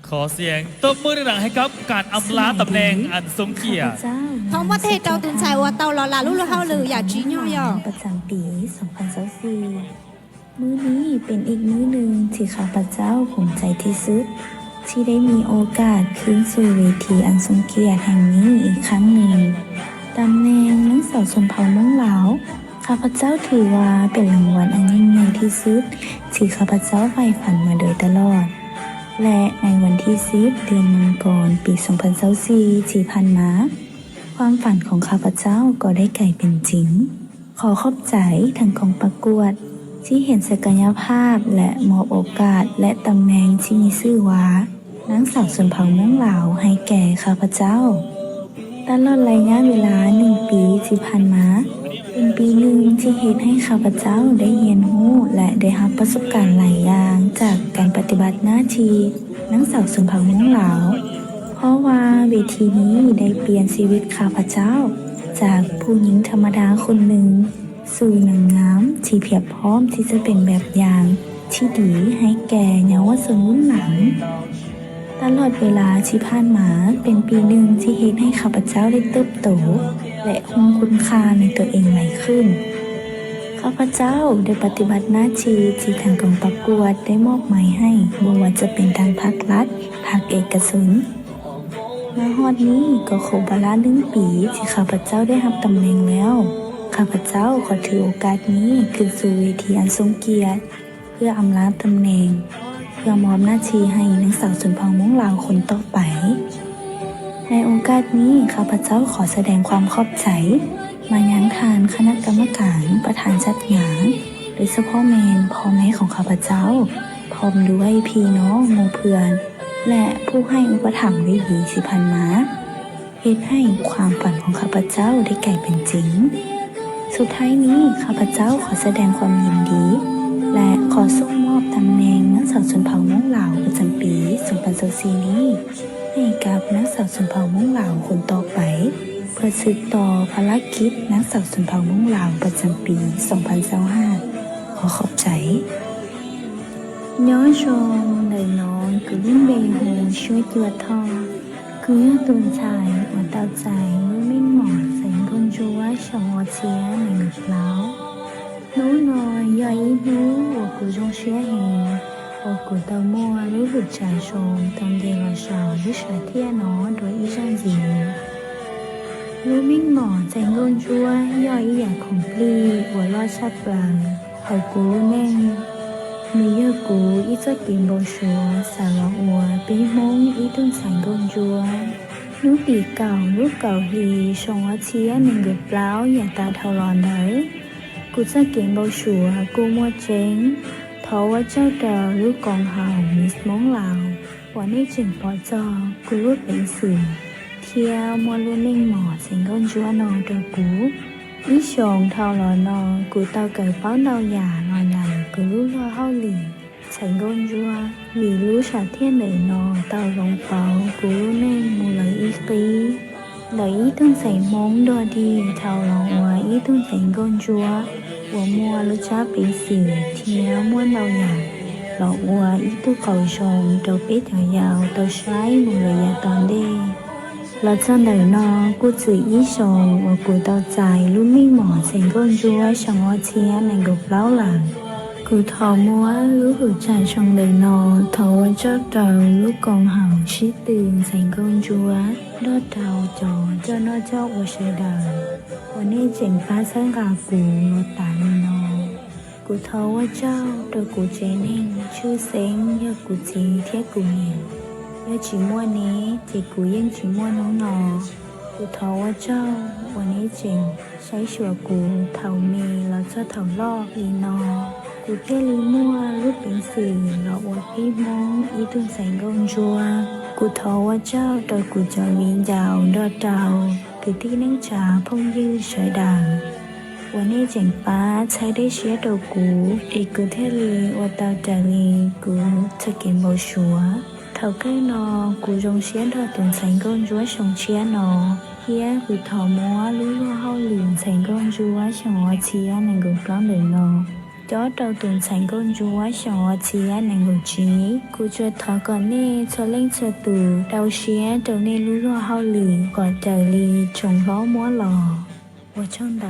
ขอเสียงตบมือดังๆให้กับการอำลาตำแหน่งอันทรงเกียรติ ท้องประเทศเจ้าตื่นใจว่าเตาหล่อลาลูกเฮาหรืออยากจีนย่อ ประจำปี 2024มื้อนี้เป็นอีกมื้อหนึ่งที่ข้าพเจ้าภูมิใจที่สุดที่ได้มีโอกาสขึ้นสู่เวทีอันทรงเกียรติแห่งนี้อีกครั้งหนึ่งตำแหน่งนางสาวชนเผ่าม้งเหลาข้าพเจ้าถือว่าเป็นรางวัลอันยิ่งใหญ่ที่สุดที่ข้าพเจ้าใฝ่ฝันมาโดยตลอดและในวันที่10เดือนมังกรปี 2024ที่ผ่านมาความฝันของข้าพเจ้าก็ได้กลายเป็นจริงขอขอบใจทางกองประกวดที่เห็นศักยภาพและมอบโอกาสและตำแหน่งที่มีชื่อว่านางสาวชนเผ่าม้งเหลาให้แก่ข้าพเจ้าตลอดระยะเวลา1 ปีที่ผ่านมาเป็นปีหนึ่งที่เฮ็ดให้ข้าพเจ้าได้เรียนรู้และได้รับประสบการณ์หลายอย่างจากการปฏิบัติหน้าที่นางสาวชนเผ่าม้งเหลาเพราะว่าเวทีนี้ได้เปลี่ยนชีวิตข้าพเจ้าจากผู้หญิงธรรมดาคนหนึ่งสู่นางงามที่เพียบพร้อมที่จะเป็นแบบอย่างที่ดีให้แก่เยาวชนรุ่นหลังตลอดเวลาที่ผ่านมาเป็นปีหนึ่งที่เฮ็ดให้ข้าพเจ้าได้เติบโตและรู้คุณค่าในตัวเองมากขึ้นข้าพเจ้าได้ปฏิบัติหน้าที่ที่ทางกองประกวดได้มอบหมายให้บ่ว่าจะเป็นทางภาครัฐภาคเอกชนมาฮอดนี้ก็ครบเวลา1 ปีที่ข้าพเจ้าได้รับตำแหน่งแล้วข้าพเจ้าขอถือโอกาสนี้ขึ้นสู่เวทีอันทรงเกียรติเพื่ออำลาตำแหน่งเพื่อมอบหน้าที่ให้นางสาวชนเผ่าม้งเหลาคนต่อไปในโอกาสนี้ข้าพเจ้าขอแสดงความขอบใจมายังทานคณะกรรมการประธานจัดงานโดยเฉพาะพ่อแม่ของข้าพเจ้าพร้อมด้วยพี่น้องหมู่เพื่อนและผู้ให้อุปถัมภ์ได้ดีที่ผ่านมาเฮ็ดให้ความฝันของข้าพเจ้าได้กลายเป็นจริงสุดท้ายนี้ข้าพเจ้าขอแสดงความยินดีและขอส่งมอบตำแหน่งนางสาวชนเผ่าม้งเหลาประจำปี 2024 นี้ให้กับนางสาวชนเผ่าม้งเหลาคนต่อไปเพื่อสืบต่อภารกิจนางสาวชนเผ่าม้งเหลาประจำปี 2025 ขอขอบใจnhớ trong đời nói cứ đến bề hồ xuôi tuột thò cứ tuôn dài và tao dài mới minh mỏi dành con chúa cho ngọt xía này ngực láo nấu nồi do ý nú của cụ trong xía hình của cụ tàu mua lấy vượt trải sồn tâm đề vào sò với sở thiên nó đối ý sang gì mới minh mỏi dành con chúa do ý dạng khổng ly của lo sắp vàng hỏi cụ nên mi yêu cũ ít cho kiếm bầu sủa xả lọ ùa bí mông ít tương sành con chúa nút tỉ cầu hì sông hóa chia nên gợp láo nhà ta thao lòn đấy cụ cho kiếm bầu sủa cô mua chén thấu ở châu trờ lúc còn hào mít móng lào quả nấy chừng bỏ cho cụ lúc bánh sủa theo mua luôn nên mỏ sành con chúa nò trờ cũ ít sồn thao lò nò cụ tao cởi pháo đau giả lò nhằn cụ lúc lo hao lì sành con chúa lì lú xả thiên đẩy nò tao rong pháo cụ lúc nên mù lấy ít tí lấy ít tương sành móng đo đi thao lò ngoài ít tương sành con chúa của mua lúc chá bị xỉ theo muôn đau nhằn lọ qua ít tu cầu sồn đầu bít nhỏ giàu tao xoáy mù lời giả toàn đê là chân đời nó cô chỉ ý sầu và cô tao dài luôn minh mỏ thành con chúa trong hoa chia này gục láo làng cô thò múa lúc hữu trải trong đời nó thầu ở chót đầu lúc còn hỏng trí tiền thành con chúa đốt đầu trò cho nó chót vào sợi đời và nên chỉnh phá sáng gà củ nó tả lên nó cô thầu ở trao đôi cô chế nên chưa sáng như cô chỉ thiết cô nhìn nhớ chỉ mua ní chỉ cú yên chỉ mua nấu nò cụ thầu ở châuวันนี้จริงใช้ชัวกูเท่ามีเราจะเท่าลอกลีนอกูเทลีมั่วรูปเป็นสีเราอวดพี่มงอีตุนแสงกงจัวกูเท่าว่าเจ้าโดยกูจะมียาวดอดดาวคือที่นั่งจ่าพงยืดเฉยด่างวันนี้เจ๋งป้าใช้ได้เชียร์ตัวกูอีกูเทลีว่าตาจารีกูจะเก็บโบชัวthầu cái nò cụ rong xé đo tuần sành con chúa sòng chia nò kia cụ thầu múa lú lo hao liền sành con chúa sòng hoa chia nàng gục lắm đời nò chó đầu tuần thành công chúa nhỏ chia nàng ngủ trí cú chưa thọ còn nê cho lên cho tù đầu xía đầu nê lú lúa hao lì còn trời lì trồng ló múa lò 我唱到。